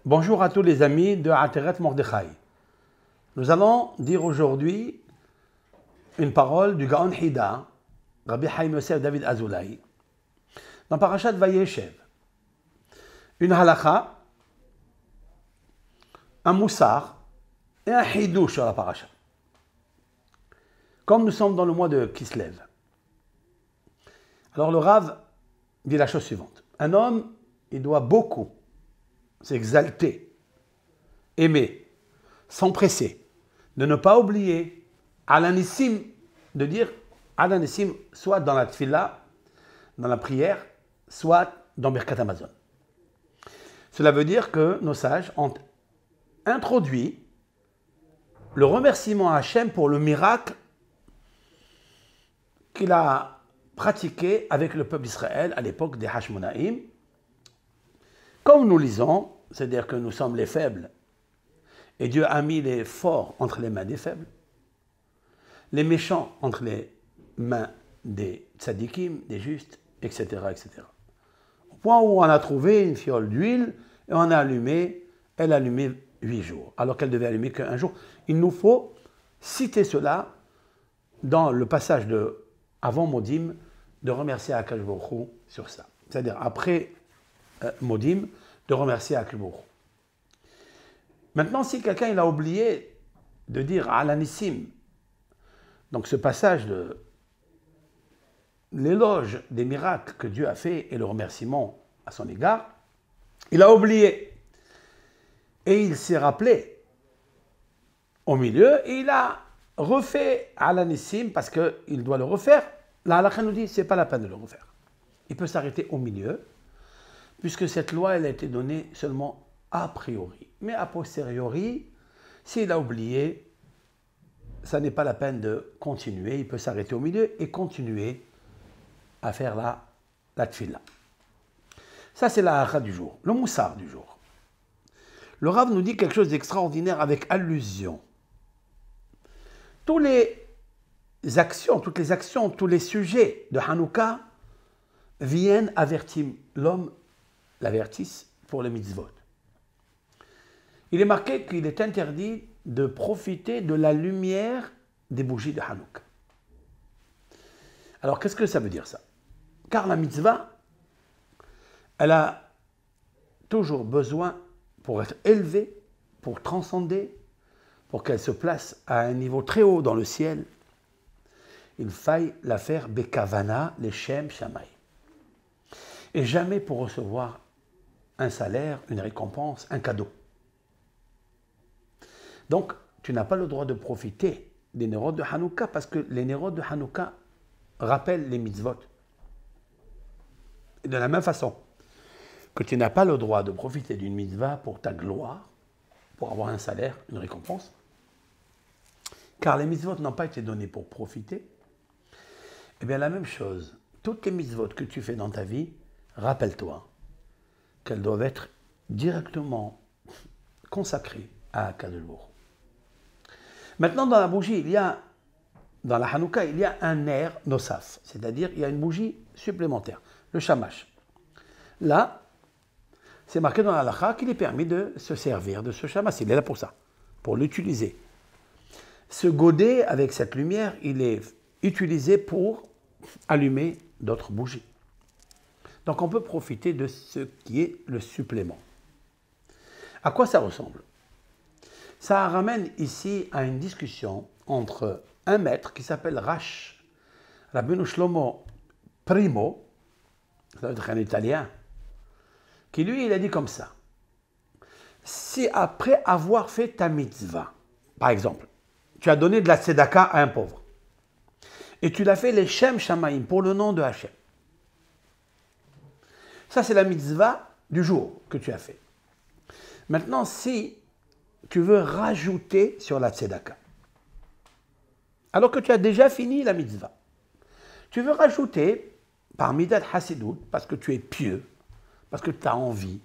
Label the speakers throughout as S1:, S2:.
S1: Bonjour à tous les amis de Ateret Mordechai. Nous allons dire aujourd'hui une parole du Gaon Hida, Rabbi Chaim Yosef David Azoulay, dans Parashat Vayeshev. Une halakha, un moussar et un hidouche sur la parasha. Comme nous sommes dans le mois de Kislev. Alors le Rav dit la chose suivante. Un homme, il doit beaucoup s'exalter, aimer, s'empresser, de ne pas oublier Alanissim, de dire Alanissim soit dans la tfila, dans la prière, soit dans Birkat Hamazon. Cela veut dire que nos sages ont introduit le remerciement à Hachem pour le miracle qu'il a pratiqué avec le peuple d'Israël à l'époque des Hashmonaïm. Comme nous lisons, c'est-à-dire que nous sommes les faibles, et Dieu a mis les forts entre les mains des faibles, les méchants entre les mains des tzadikim, des justes, etc., etc. Au point où on a trouvé une fiole d'huile, et on a allumé, elle a allumé 8 jours, alors qu'elle devait allumer qu'un jour. Il nous faut citer cela dans le passage de avant Modim, de remercier Akash Baruch Hu sur ça. C'est-à-dire après Modim, de remercier Akash Baruch Hu. Maintenant, si quelqu'un il a oublié de dire Alanissim, donc ce passage de l'éloge des miracles que Dieu a fait et le remerciement à son égard, il a oublié. Et il s'est rappelé au milieu et il a refait Alanissim parce qu'il doit le refaire. La halakha nous dit ce n'est pas la peine de le refaire. Il peut s'arrêter au milieu, puisque cette loi elle a été donnée seulement a priori. Mais a posteriori, s'il a oublié, ça n'est pas la peine de continuer. Il peut s'arrêter au milieu et continuer à faire la tfila. Ça, c'est la halakha du jour, le moussar du jour. Le Rav nous dit quelque chose d'extraordinaire avec allusion. Toutes les actions, tous les sujets de Hanouka viennent avertir l'homme, l'avertissent pour les mitzvot. Il est marqué qu'il est interdit de profiter de la lumière des bougies de Hanouka. Alors, qu'est-ce que ça veut dire ça? Car la mitzvah, elle a toujours besoin, pour être élevée, pour transcender, pour qu'elle se place à un niveau très haut dans le ciel, il faille la faire bekavana, les shem shamay. Et jamais pour recevoir un salaire, une récompense, un cadeau. Donc, tu n'as pas le droit de profiter des nérodes de Hanouka parce que les nérodes de Hanouka rappellent les mitzvot. Et de la même façon que tu n'as pas le droit de profiter d'une mitzvah pour ta gloire, pour avoir un salaire, une récompense, car les mitzvot n'ont pas été donnés pour profiter, eh bien la même chose, toutes les mitzvot que tu fais dans ta vie, rappelle-toi qu'elles doivent être directement consacrées à Akadosh Baruch Hu. Maintenant, dans la bougie, dans la Hanouka, il y a un ner nosaf, c'est-à-dire il y a une bougie supplémentaire, le shamash. Là, c'est marqué dans la halakha qu'il est permis de se servir de ce shamash, il est là pour ça, pour l'utiliser. Ce godet avec cette lumière, il est utilisé pour allumer d'autres bougies. Donc on peut profiter de ce qui est le supplément. À quoi ça ressemble? Ça ramène ici à une discussion entre un maître qui s'appelle Rash, Rabbeinu Shlomo Primo, ça doit être un Italien, qui lui, il a dit comme ça. Si après avoir fait ta mitzvah, par exemple, tu as donné de la tzedaka à un pauvre, et tu l'as fait les Shem Shamayim pour le nom de Hachem. Ça, c'est la mitzvah du jour que tu as fait. Maintenant, si tu veux rajouter sur la tzedaka, alors que tu as déjà fini la mitzvah, tu veux rajouter par midat hasidut, parce que tu es pieux, parce que tu as envie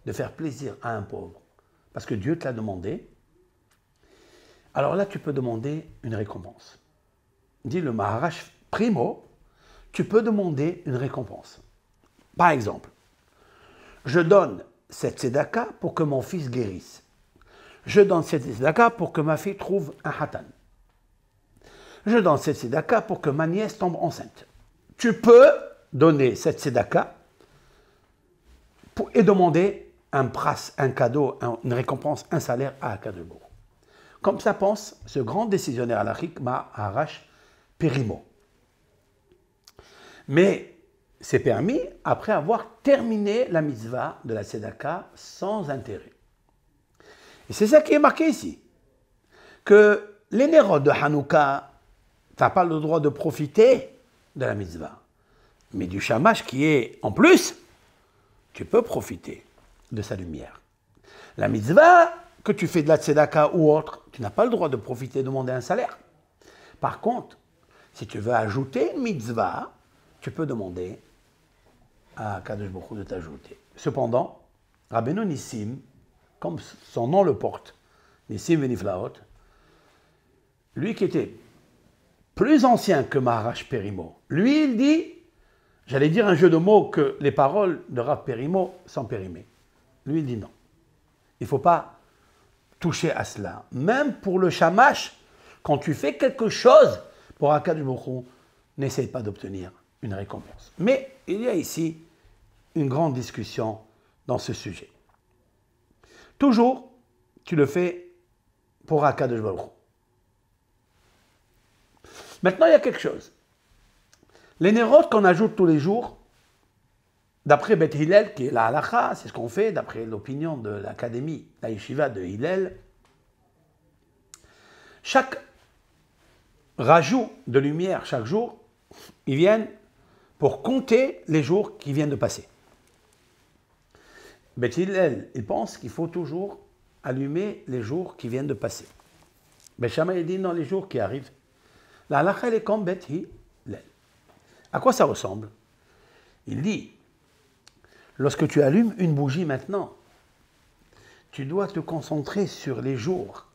S1: de faire plaisir à un pauvre, parce que Dieu te l'a demandé, alors là, tu peux demander une récompense. Dit le Maharash Primo, tu peux demander une récompense. Par exemple, je donne cette tzedaka pour que mon fils guérisse. Je donne cette tzedaka pour que ma fille trouve un hatan. Je donne cette tzedaka pour que ma nièce tombe enceinte. Tu peux donner cette tzedaka et demander un pras, un cadeau, une récompense, un salaire à Akadosh Baruch Hu. Comme ça pense ce grand décisionnaire halachique Maharash Perimo. Mais c'est permis après avoir terminé la mitzvah de la tzedaka sans intérêt. Et c'est ça qui est marqué ici. Que les nérodes de Hanouka, tu n'as pas le droit de profiter de la mitzvah. Mais du shamash qui est en plus, tu peux profiter de sa lumière. La mitzvah, que tu fais de la tzedaka ou autre, tu n'as pas le droit de profiter et demander un salaire. Par contre, si tu veux ajouter une mitzvah, tu peux demander à Kadosh Baruch Hu de t'ajouter. Cependant, Rabbeinu Nissim, comme son nom le porte, Nissim Veniflaot, lui qui était plus ancien que Maharash Perimo, lui il dit, j'allais dire un jeu de mots que les paroles de Rav Perimo sont périmées. Lui il dit non. Il ne faut pas toucher à cela. Même pour le shamash, quand tu fais quelque chose pour Akadosh Baruch Hu, n'essaye pas d'obtenir une récompense. Mais il y a ici une grande discussion dans ce sujet. Toujours, tu le fais pour Akadosh Baruch Hu. Maintenant, il y a quelque chose. Les nérodes qu'on ajoute tous les jours, d'après Beth Hillel, qui est la halacha, c'est ce qu'on fait, d'après l'opinion de l'académie, la yeshiva de Hillel, chaque rajout de lumière, chaque jour, ils viennent pour compter les jours qui viennent de passer. Beth Hillel, il pense qu'il faut toujours allumer les jours qui viennent de passer. Beth Shammai, il dit non, les jours qui arrivent. La halakha, elle est comme Beth Hillel. À quoi ça ressemble? Il dit, lorsque tu allumes une bougie maintenant, tu dois te concentrer sur les jours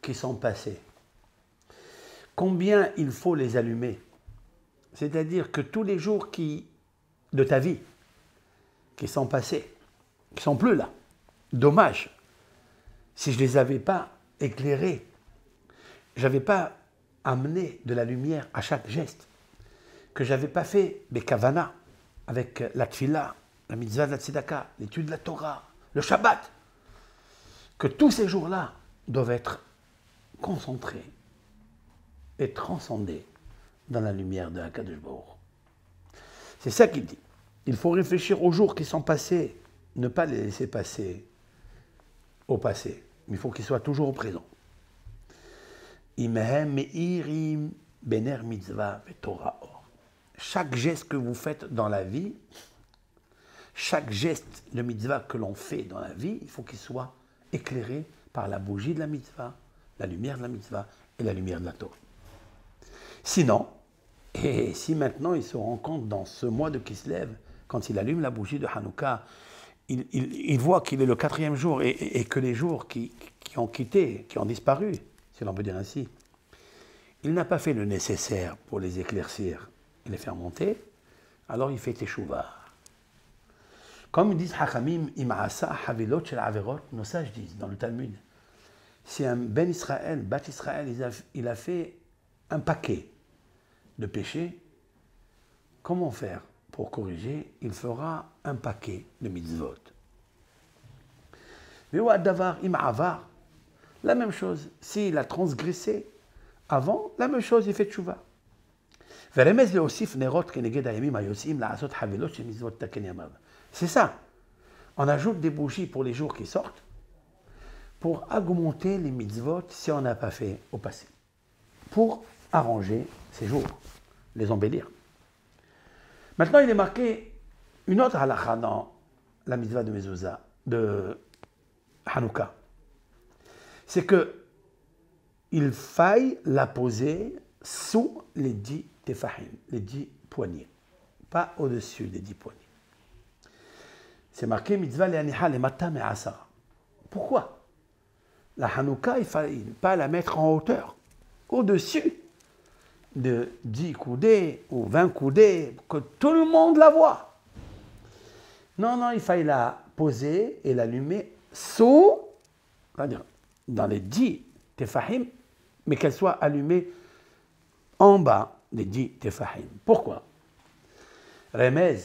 S1: qui sont passés. Combien il faut les allumer? C'est-à-dire que tous les jours de ta vie qui sont passés, qui ne sont plus là, dommage, si je ne les avais pas éclairés, je n'avais pas amené de la lumière à chaque geste, que je n'avais pas fait des kavanas avec la tfila, la mitzvah de la tzedaka, l'étude de la Torah, le Shabbat, que tous ces jours-là doivent être concentrés et transcendés dans la lumière de Akadosh Baruch Hu. C'est ça qu'il dit. Il faut réfléchir aux jours qui sont passés, ne pas les laisser passer au passé, mais il faut qu'ils soient toujours au présent. Imehem meirim bener mitzvah veTorah or. Chaque geste que vous faites dans la vie, chaque geste de mitzvah que l'on fait dans la vie, il faut qu'il soit éclairé par la bougie de la mitzvah, la lumière de la mitzvah et la lumière de la Torah. Sinon, et si maintenant il se rend compte dans ce mois de Kislev, quand il allume la bougie de Hanouka, il voit qu'il est le 4e jour et que les jours qui ont quitté, qui ont disparu, si l'on peut dire ainsi, il n'a pas fait le nécessaire pour les éclaircir et les faire monter, alors il fait teshuva. Comme ils disent Hachamim, Ima'asa havilot shel averot, nos sages disent dans le Talmud, si un Ben Israël, Bat Israël, il a fait un paquet de péchés, comment faire pour corriger? Il fera un paquet de mitzvot. Davar ima'avar, la même chose. S'il a transgressé avant, la même chose, il fait teshuva. C'est ça. On ajoute des bougies pour les jours qui sortent, pour augmenter les mitzvot si on n'a pas fait au passé, pour arranger ces jours, les embellir. Maintenant, il est marqué une autre halakha dans la mitzvah de Mezouza, de Hanouka. C'est que il faille la poser sous les 10 tefahim, les 10 poignées, pas au-dessus des 10 poignées. C'est marqué mitzvah le'aniha lemata me'asara. Pourquoi? La Hanouka, il ne fallait pas la mettre en hauteur, au-dessus de 10 coudées ou 20 coudées, que tout le monde la voit. Non, non, il fallait la poser et l'allumer sous, c'est-à-dire dans les 10 tefahim, mais qu'elle soit allumée en bas des 10 tefahim. Pourquoi? Remez,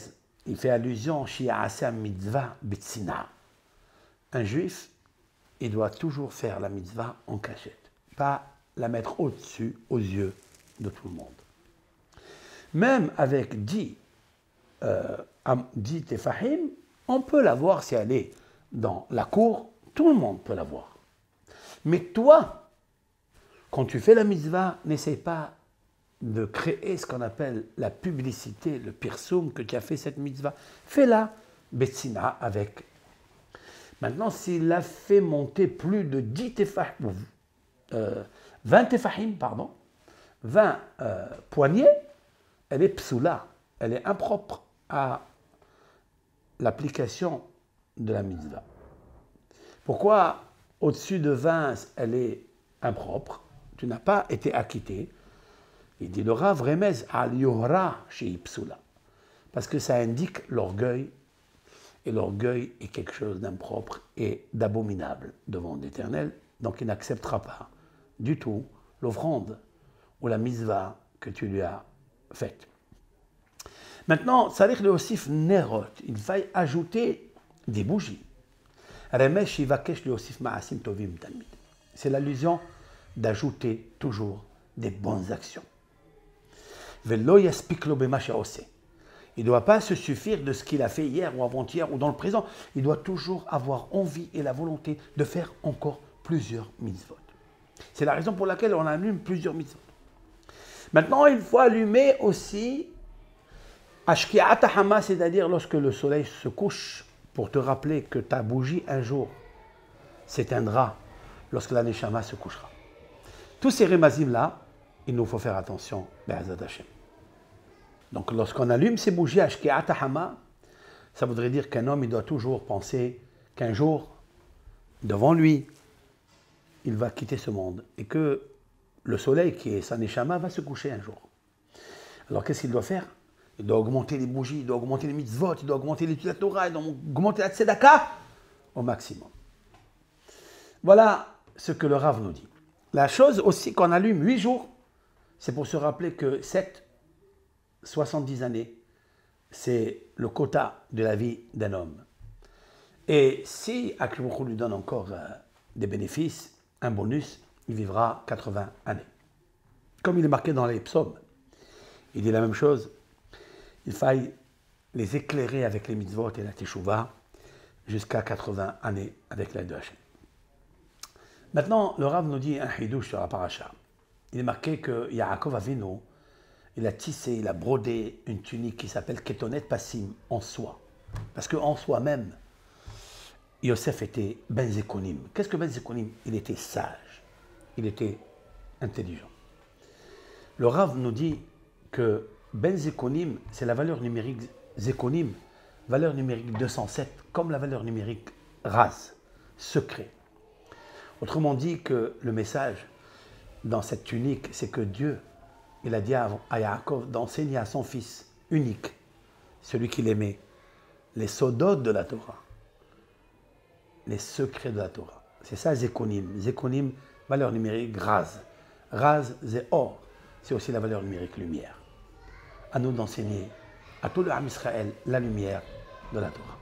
S1: il fait allusion à sa mitzvah bitsina. Un juif, il doit toujours faire la mitzvah en cachette, pas la mettre au-dessus, aux yeux de tout le monde. Même avec 10 tefahim, on peut la voir si elle est dans la cour, tout le monde peut la voir. Mais toi, quand tu fais la mitzvah, n'essaie pas de créer ce qu'on appelle la publicité, le pirsum que tu as fait cette mitzvah. Fais-la betsina avec. Maintenant, s'il a fait monter plus de 10 tefahim, 20 tefahim, pardon, 20 poignées, elle est psoula, elle est impropre à l'application de la mitzvah. Pourquoi au-dessus de 20, elle est impropre? Tu n'as pas été acquitté. Il dit le Rav Remez al yohra chez psoula, parce que ça indique l'orgueil, et l'orgueil est quelque chose d'impropre et d'abominable devant l'Éternel, donc il n'acceptera pas du tout l'offrande ou la mitzvah que tu lui as faite. Maintenant, Tzarich leosif nerot, il va ajouter des bougies. Remez shivakesh leosif ma'asim tovim talmid. C'est l'allusion d'ajouter toujours des bonnes actions. Velo yaspik lo bema she'oseh. Il ne doit pas se suffire de ce qu'il a fait hier ou avant-hier ou dans le présent. Il doit toujours avoir envie et la volonté de faire encore plusieurs mitzvot. C'est la raison pour laquelle on allume plusieurs mitzvot. Maintenant, il faut allumer aussi Ashki'at hama, c'est-à-dire lorsque le soleil se couche, pour te rappeler que ta bougie un jour s'éteindra lorsque la neshama se couchera. Tous ces remazim-là, il nous faut faire attention, Be'ezrat Hashem. Donc lorsqu'on allume ces bougies Ashki'at hama, ça voudrait dire qu'un homme il doit toujours penser qu'un jour, devant lui, il va quitter ce monde et que le soleil qui est sa neshama va se coucher un jour. Alors qu'est-ce qu'il doit faire? Il doit augmenter les bougies, il doit augmenter les mitzvot, il doit augmenter l'étude de la Torah, il doit augmenter la tzedaka au maximum. Voilà ce que le Rav nous dit. La chose aussi qu'on allume 8 jours, c'est pour se rappeler que 70 années, c'est le quota de la vie d'un homme. Et si Akhlou lui donne encore des bénéfices, un bonus, il vivra 80 années. Comme il est marqué dans les psaumes, il dit la même chose. Il faille les éclairer avec les mitzvot et la teshuva jusqu'à 80 années avec l'aide de Hachem. Maintenant, le Rav nous dit un hidouche sur la paracha. Il est marqué que Yaakov Avinu, il a tissé, il a brodé une tunique qui s'appelle Ketonet Passim en soie. Parce qu'en soi-même, Yosef était Ben Zekonim. Qu'est-ce que Ben Zekonim? Il était sage, il était intelligent. Le Rav nous dit que Ben Zekonim, c'est la valeur numérique Zekonim, valeur numérique 207, comme la valeur numérique Raz, secret. Autrement dit que le message dans cette tunique, c'est que Dieu, il a dit à Yaakov d'enseigner à son fils unique, celui qu'il aimait, les sodot de la Torah, les secrets de la Torah. C'est ça Zekonim. Zekonim, valeur numérique Raz. Raz, c'est or. C'est aussi la valeur numérique lumière. À nous d'enseigner à tout le Ham Israël la lumière de la Torah.